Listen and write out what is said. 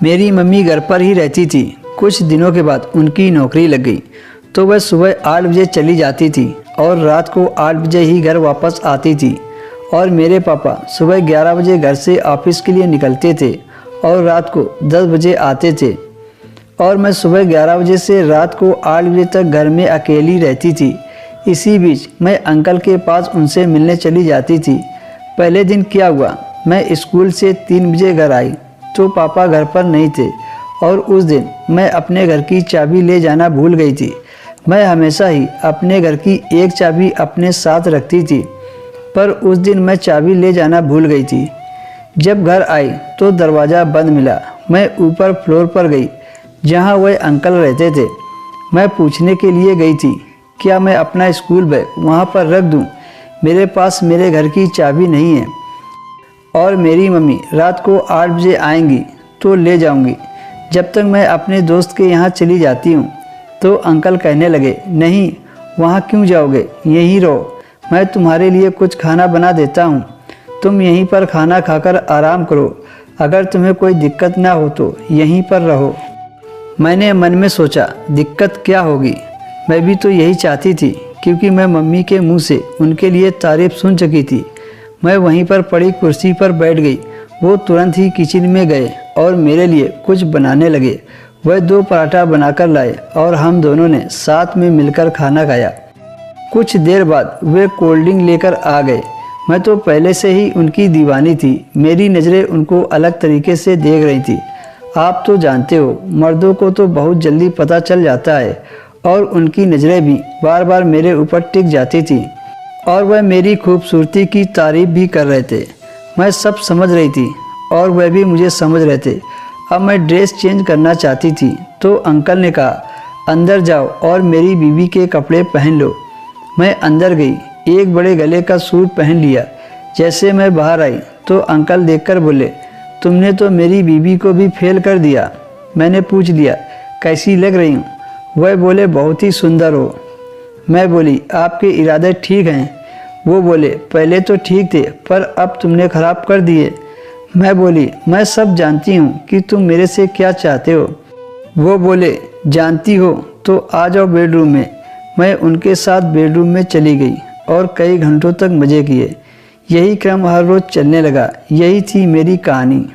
मेरी मम्मी घर पर ही रहती थी। कुछ दिनों के बाद उनकी नौकरी लग गई तो वह सुबह 8 बजे चली जाती थी और रात को 8 बजे ही घर वापस आती थी। और मेरे पापा सुबह 11 बजे घर से ऑफिस के लिए निकलते थे और रात को 10 बजे आते थे। और मैं सुबह 11 बजे से रात को 8 बजे तक घर में अकेली रहती थी। इसी बीच मैं अंकल के पास उनसे मिलने चली जाती थी। पहले दिन क्या हुआ, मैं स्कूल से 3 बजे घर आई तो पापा घर पर नहीं थे और उस दिन मैं अपने घर की चाबी ले जाना भूल गई थी। मैं हमेशा ही अपने घर की एक चाबी अपने साथ रखती थी, पर उस दिन मैं चाबी ले जाना भूल गई थी। जब घर आई तो दरवाज़ा बंद मिला। मैं ऊपर फ्लोर पर गई जहां वह अंकल रहते थे। मैं पूछने के लिए गई थी क्या मैं अपना स्कूल बैग वहां पर रख दूं। मेरे पास मेरे घर की चाबी नहीं है और मेरी मम्मी रात को 8 बजे आएंगी तो ले जाऊंगी। जब तक मैं अपने दोस्त के यहाँ चली जाती हूँ तो अंकल कहने लगे, नहीं वहाँ क्यों जाओगे, यहीं रहो, मैं तुम्हारे लिए कुछ खाना बना देता हूँ, तुम यहीं पर खाना खाकर आराम करो, अगर तुम्हें कोई दिक्कत ना हो तो यहीं पर रहो। मैंने मन में सोचा दिक्कत क्या होगी, मैं भी तो यही चाहती थी क्योंकि मैं मम्मी के मुंह से उनके लिए तारीफ सुन चुकी थी। मैं वहीं पर पड़ी कुर्सी पर बैठ गई। वो तुरंत ही किचन में गए और मेरे लिए कुछ बनाने लगे। वह 2 पराठा बनाकर लाए और हम दोनों ने साथ में मिलकर खाना खाया। कुछ देर बाद वे कोल्ड ड्रिंक लेकर आ गए। मैं तो पहले से ही उनकी दीवानी थी। मेरी नज़रें उनको अलग तरीके से देख रही थी। आप तो जानते हो मर्दों को तो बहुत जल्दी पता चल जाता है और उनकी नज़रें भी बार बार मेरे ऊपर टिक जाती थी और वह मेरी खूबसूरती की तारीफ भी कर रहे थे। मैं सब समझ रही थी और वह भी मुझे समझ रहे थे। अब मैं ड्रेस चेंज करना चाहती थी तो अंकल ने कहा, अंदर जाओ और मेरी बीवी के कपड़े पहन लो। मैं अंदर गई, एक बड़े गले का सूट पहन लिया। जैसे मैं बाहर आई तो अंकल देखकर बोले, तुमने तो मेरी बीवी को भी फेल कर दिया। मैंने पूछ लिया, कैसी लग रही हूँ? वह बोले, बहुत ही सुंदर हो। मैं बोली, आपके इरादे ठीक हैं? वो बोले, पहले तो ठीक थे पर अब तुमने ख़राब कर दिए। मैं बोली, मैं सब जानती हूँ कि तुम मेरे से क्या चाहते हो। वो बोले, जानती हो तो आ जाओ बेडरूम में। मैं उनके साथ बेडरूम में चली गई और कई घंटों तक मज़े किए। यही क्रम हर रोज़ चलने लगा। यही थी मेरी कहानी।